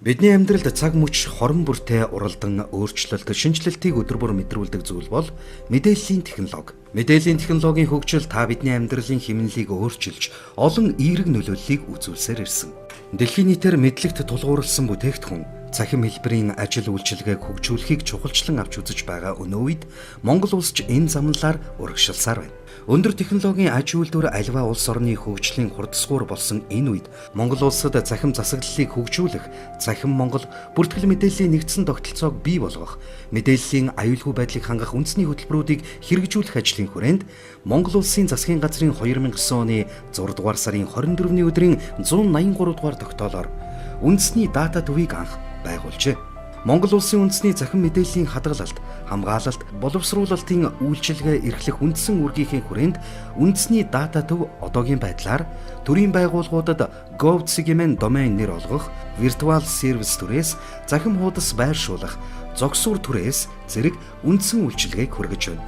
Бидний амьдралд цаг мөч хорон бүртээ уралдан өөрчлөлт, шинжлэлтийг өдөр бүр мэдрүүлдэг зүйл бол мэдээллийн технологи. Мэдээллийн технологийн хөгжил та бидний амьдралын хэмнэлийг өөрчилж, олон эерэг нөлөөллийг үзүүлсээр ирсэн. Дэлхийн нийтээр мэдлэгт тулгуурласан бүтээгдэхүүн, цахим хэлбэрийн ажил үйлчилгээг хөгжүүлэхийг чухалчлан авч үзэж байгаа өнөө үед Монгол улс ч энэ замналаар урагшилсаар байна. Өндөр технологийн аж үйлдвэр аливаа улс орны хөгжлийн хурдсгуур болсон энэ үед Монгол улсад цахим засаглалыг хөгжүүлэх, цахим Монгол бүртгэл мэдээллийн нэгдсэн тогтолцоог бий болгох, мэдээллийн аюулгүй байдлыг хангах үндэсний хөтөлбөрүүдийг хэрэгжүүлэх ажлын хүрээнд Монгол улсын засгийн газрын 2009 оны 6 дугаар сарын 24-ний өдрийн 183 дугаар тогтоолоор үндэсний дата төвийг анх байгуулжээ. Монгол улсын үндэсний захин мэдээллийн хадгалалт, хамгаалалт, боловсруулалтын үйлчилгээ эрхлэх үндсэн үүргийнхээ хүрээнд үндэсний дата төв одоогийн байдлаар төрийн байгууллагуудад gov.cgmn домен нэр олгох, виртуал сервис түрээс захин хуудас байршуулах, зогсуур түрээс зэрэг үндсэн үйлчилгээг хүргэж байна.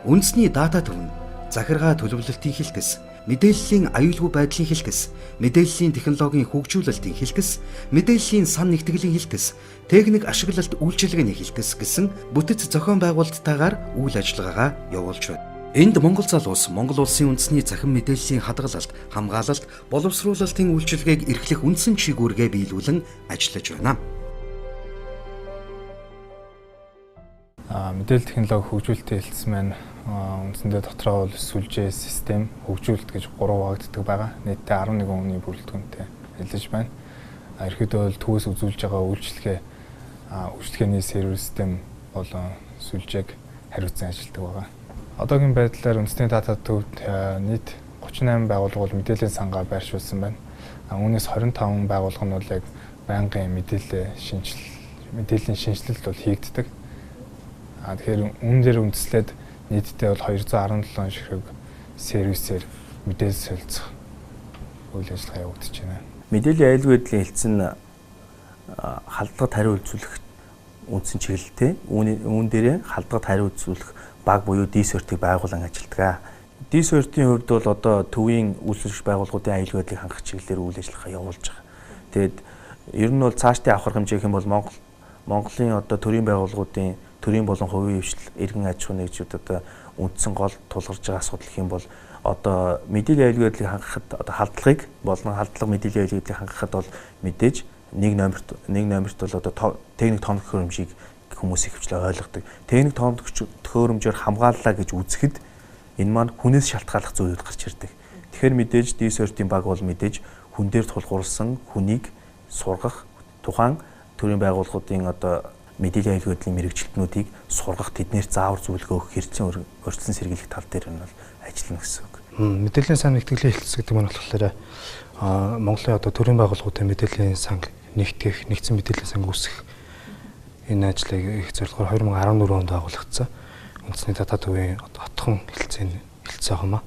Үндэсний дата төв нь захиргаа төлөвлөлтийн хэлтэс, мэдээллийн аюулгүй байдлын хэлтэс, мэдээллийн технологийн хөгжүүлэлтийн хэлтэс, мэдээллийн сан нэгтгэлийн хэлтэс, техник ашиглалт үйлчилгээний хэлтэс гэсэн бүтэц зохион байгуулалттайгаар үйл ажиллагаагаа явуулж байна. Энд Монгол залуус Монгол улсын үндэсний захин мэдээллийн хадгалалт, хамгаалалт, боловсруулалтын үйлчилгээг эрхлэх үндсэн чиглэлгээ биелүүлэн ажиллаж байна. Мэдээлэл технологи хөгжүүлэлтийн хэлтс маань үндсэндээ дотроо бол сүлжээ систем хөгжүүлэлт гэж 3 хуваагддаг байгаа. Нийтдээ 11 хүний бүрэлдэхүүнтэй ажиллаж байна. Ерөнхийдөө бол төвөөс үзүүлж байгаа үйлчлэгээний сервер систем болон сүлжээг хариуцсан ажилладаг байгаа. Одоогийн байдлаар үндэсний дата төвд нийт 38 байгууллага бол мэдээллийн сангаа байршуулсан байна. Үүнээс 25 байгууллага нь бол яг байнгын мэдээллийн шинжилэлт бол хийгддэг. Тэгэхээр үүн дээр үндэслээд нийтдээ бол 217 ширхэг сервисээр мэдээлэл солилцох үйл ажиллагаа явагдаж байна. Мэдээллийн аюулгүй байдлын хэлтс нь халдлагад хариу үйлдвэрлэх үндсэн чиглэлтэй. Үүн дээрээ халдлагад хариу үйлдвэрлэх баг буюу D-CERT-ийг байгуулан ажилладаг. D-CERT-ийн хувьд бол одоо төвийн үйлчлэгч байгууллагуудын аюулгүй байдлыг хангах чиглэлээр үйл ажиллагаа явуулж байгаа. Тэгэд ер нь бол цаашдын авах хэмжээх юм бол Монголын одоо төрийн байгууллагуудын төрийн болон хувийн хвшил иргэн аж ахуйн нэгжүүд одоо үндсэн гол тулгарч байгаа асуудал гэх юм бол одоо мэдээллийн аюулгүй байдлыг хангахад одоо халдлагыг болон халдлага мэдээллийн аюулгүй байдлыг хангахад бол мэдээж нэг номерт бол одоо техник тоног төхөөрөмжийг хүмүүс ихэвчлэн ойлгодог. Техник тоног төхөөрөмжөөр хамгааллаа гэж үзэхэд энэ маань хүнээс шалтгааллах зүйлүүд гарч ирдэг. Тэгэхээр мэдээж D-CERT-ийн баг бол мэдээж хүн дээр тулгуурласан хүнийг сургах тухайн төрийн байгууллагуудын одоо мэдээллийн аюулгүй байдлын мэрэгчлэтнүүдийг сургах, тэднэр заавар зөвлөгөө өгөх, хэрэгцээ өрчлөн сэргийлэх тал дээр нь бол ажиллана гэсэн үг. Мэдээллийн сан нэгтгэлийн хэлтс гэдэг нь болохоор Монголын одоо төрийн байгууллагуудын мэдээллийн санг нэгтгэх, нэгдсэн мэдээллийн санг үүсгэх энэ ажлыг их зорилгоор 2014 онд байгуулагдсан. Үндэсний дата төвийн хотхон хэлтсийн хэлтс байгаа маа.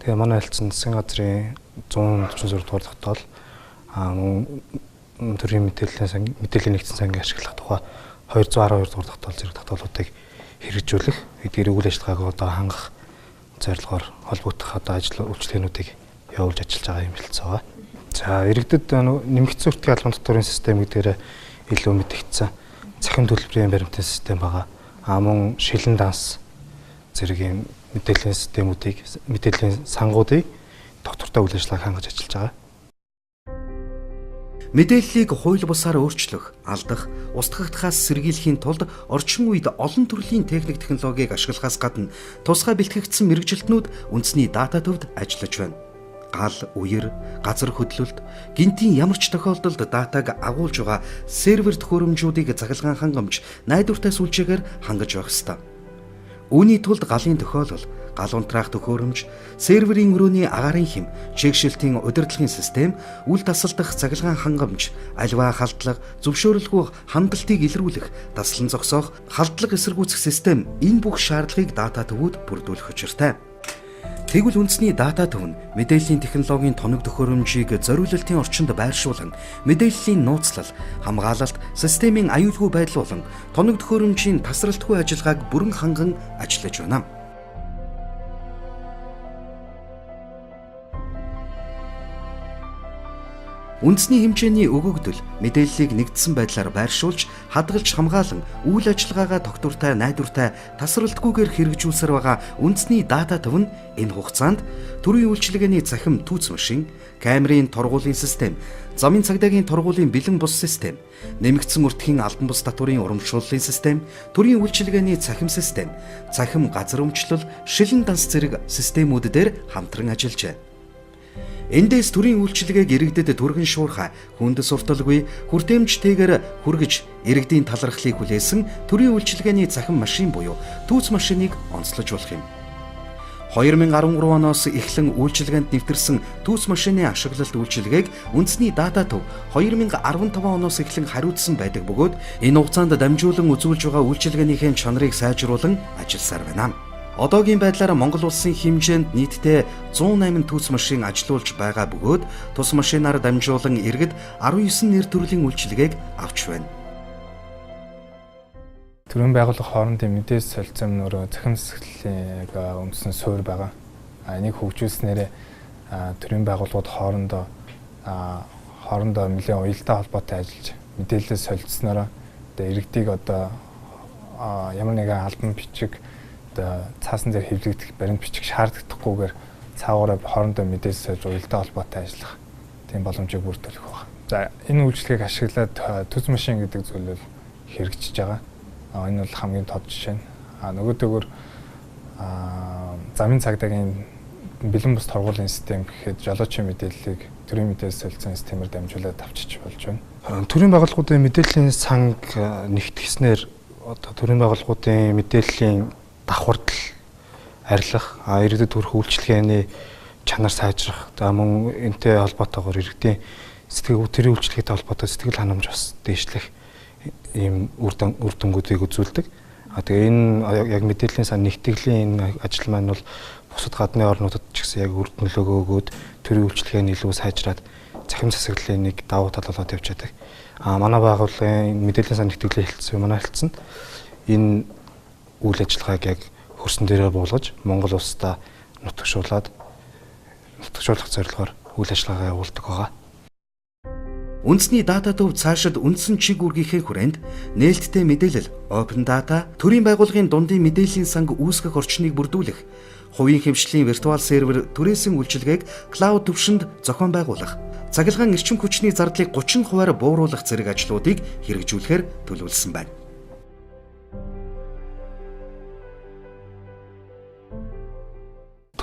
Тэгээ манай хэлтсэнд засгийн газрын 146 дугаар тогтоол төрийн мэдээллийн нэгдсэн сангийн ашиглах тухай 212 дугаар тогтоол зэрэг тогтоолуудыг хэрэгжүүлэх, эдгээр үйл ажиллагааг одоо хангах зорилгоор холбогдох одоо ажил үйлчлэгээнүүдийг явуулж ажиллаж байгаа юм хэлцээ байгаа. За иргэдэд нэмэгдсэн үртгийн албан татварын систем гэдгээр илүү мэдэгдсэн цахим төлбөрийн баримтын систем байгаа. Мөн шилэн данс зэрэг юм мэдээллийн системүүдийг, мэдээллийн сангуудыг доктортой үйл ажиллагааг хангаж ажиллаж байгаа. Мэдээллийг хууль бусаар өөрчлөх, алдах, устгагдахаас сэргийлэхийн тулд орчин үед олон төрлийн техник технологиг ашиглахаас гадна тусгай бэлтгэгдсэн мэрэгжилтнүүд үндэсний дата төвд ажиллаж байна. Гал, үер, газар хөдлөлт, гинтийн ямар ч тохиолдолд датаг агуулж байгаа сервер төхөөрөмжүүдийг цахилгаан хангамж найдвартай сүлжээгээр хангаж байх ёстой. Үүний тулд галын тохиолдол, гал унтраах төхөөрөмж, серверийн өрөөний агаарын хэм, чигшилтийн удирдлагын систем, үл тасалдах цахилгаан хангамж, аливаа халдлага, зөвшөөрөлгүй хандлтыг илрүүлэх, таслан зогсоох, халдлага эсэргүүцэх систем энэ бүх шаардлагыг дата төвүүд бүрдүүлэх учиртай. Тэгвэл үндэсний дата төв нь мэдээллийн технологийн тоног төхөөрөмжийг зориулалтын орчинд байршуулан мэдээллийн нууцлал, хамгаалалт, системийн аюулгүй байдал болон тоног төхөөрөмжийн тасралтгүй ажиллагааг бүрэн ханган ажиллаж байна. Үндэсний хэмжээний өгөгдөл мэдээллийг нэгдсэн байдлаар байршуулж, хадгалж хамгаалan үйл ажиллагаагаа тогтвортой, найдвартай, тасралтгүйгээр хэрэгжүүлсээр байгаа үндэсний дата төв нь энэ хугацаанд төрийн үйлчилгээний цахим түүц машин, камерын торгуулийн систем, замын цагдаагийн торгуулийн бэлэн бус систем, нэмэгдсэн өртгийн албан бус татварын урамшууллын систем, төрийн үйлчилгээний цахим систем, цахим газар өмчлөл, шилэн данс зэрэг системүүд дээр хамтран ажиллажээ. Эндээс төрийн үйлчилгээг иргэдэд түргэн шуурхай, хүнд сурталгүй, хүртээмжтэйгээр хүргэж, иргэдийн талархлыг хүлээсэн төрийн үйлчилгээний цахим машин буюу түүц машиныг онцлож болох юм. 2013 оноос эхлэн үйлчилгээнд нэвтэрсэн түүц машины ашиглалт үйлчилгээг үндэсний дата төв 2015 оноос эхлэн хариуцсан байдаг бөгөөд энэ хугацаанд дамжуулан үзүүлж байгаа үйлчилгээнийхээ чанарыг сайжруулан ажилласаар байна. Одоогийн байдлаар Монгол улсын хэмжээнд нийтдээ 108 түүц машин ажилуулж байгаа бөгөөд тус машинаар дамжуулан иргэд 19 нэр төрлийн үйлчилгээг авч байна. Төрийн байгууллага хоорондын мэдээж солилцоом нөрөө цахим засаглалыг өмсөн суурь байгаа. Энийг хөгжүүлснээр төрийн байгууллагууд хоорондоо нэлээд уялдаа холбоотой ажиллаж мэдээлэл солилцсноор иргэдийг ямар нэгэн албан бичиг цаасан дээр хэвлэгдэх баримт бичиг шаарддаггүйгээр цаагаараа хоорондоо мэдээлэл сольж уялдаа холбоотой ажиллах тийм боломжийг бүрдүүлэх байна. За энэ үйлчлэгийг ашиглаад түз машин гэдэг зүйлэл хэрэгжиж байгаа. Энэ бол хамгийн тод жишээ нь. Нөгөөдөөгөр замын цагдаагийн бэлэн бус торгуулийн систем гэхэд жолоочийн мэдээллийг төрийн мэдээлэл солилцооны системээр дамжуулаад авчиж болж байна. Төрийн байгууллагуудын мэдээллийн санг нэгтгэснээр төрийн байгууллагуудын мэдээллийн давхардал арилгах, иргэдэд хүрэх үйлчилгээний чанар сайжрах, мөн энэтэй холбоотойгоор иргэдийн төрийн үйлчилгээтэй холбоотой сэтгэл ханамж бас дээшлэх ийм үр дүнгуудыг үзүүлдэг. Тэгээ энэ яг мэдээллийн сан нэгтгэлийн энэ ажил маань бол бусад гадны орнуудад ч гэсэн яг үр нөлөөгөө өгөөд төрийн үйлчилгээний илүү сайжраад цахим засаглалын нэг давуу тал болоод явж байдаг. Манай байгууллагын мэдээллийн сан нэгтгэлийн хэлтсэн манай хэлтсэн энэ үйл ажиллагааг яг хөрсөн дээрээ буулгаж Монгол улстай нутагшуулах зорилгоор үйл ажиллагаа явуулдаг байгаа. Үндэсний дата төв цаашид үндсэн чиг үүргийнхээ хүрээнд нээлттэй мэдээлэл, open data, төрийн байгууллагын дундын мэдээллийн санг үүсгэх орчныг бүрдүүлэх, хувийн хэмжлэлийн виртуал сервер түрээсэн үйлчилгээг клауд түвшинд зохион байгуулах, цахилгаан эрчим хүчний зардлыг 30% бууруулах зэрэг ажлуудыг хэрэгжүүлэхээр төлөвлөсөн байна.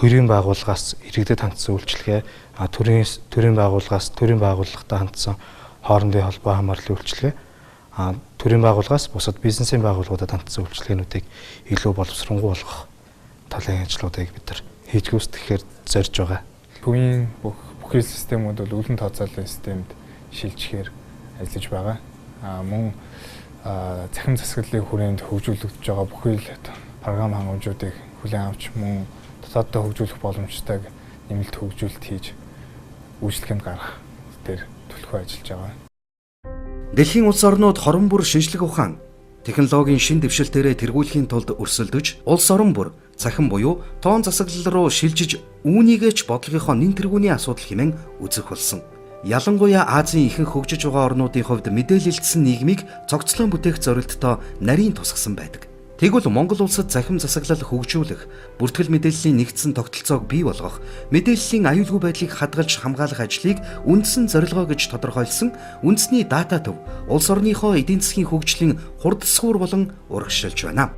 Төрийн байгууллагаас иргэдэд хандсан үйлчилгээ, төрийн байгууллагаас төрийн байгууллагатай хандсан хоорондын холбоо хамаарлын үйлчилгээ, төрийн байгууллагаас бусад бизнесийн байгууллагуудад хандсан үйлчилгээнүүдийг илүү боловсронгуй болгох талын ажлуудыг бид нар хийж гүйцэтгэхээр зорж байгаа. Төвийн бүхэл системүүд бол өлөн тооцооллын системд шилжихээр ажиллаж байгаа. Мөн цахим засаглалын хүрээнд хөгжүүлэгдэж байгаа бүхэл програм хангамжуудыг хүлээн авч мөн дотооддоо хөгжүүлэх боломжтой нэмэлт хөгжүүлэлт хийж үйлчлэгэнд гаргах дээр төлөвлөгөө ажиллаж байгаа. Дэлхийн улс орнууд хорон бүр шинжлэх ухаан, технологийн шин дэвшилтээрээ тэргүүлэхийн тулд өрсөлдөж, улс орон бүр цахим буюу тоон засаглал руу шилжиж үүнийгээч бодлогынхоо нэн тэргүүний асуудал хэмээн үзэх болсон. Ялангуяа Азийн ихэнх хөгжиж байгаа орнуудын хувьд мэдээлэлтсэн нийгмийг цогцлон бүтээх зорилттой нарийн тусгасан байдаг. Тэгвэл Монгол улсад захим засаглал хөгжүүлэх, бүртгэл мэдээллийн нэгдсэн тогтолцоог бий болгох, мэдээллийн аюулгүй байдлыг хадгалж хамгаалах ажлыг үндсэн зорилгоо гэж тодорхойлсон үндэсний дата төв улс орныхоо эдийн засгийн хөгжлийн хурд засвар болон урагшилж байна.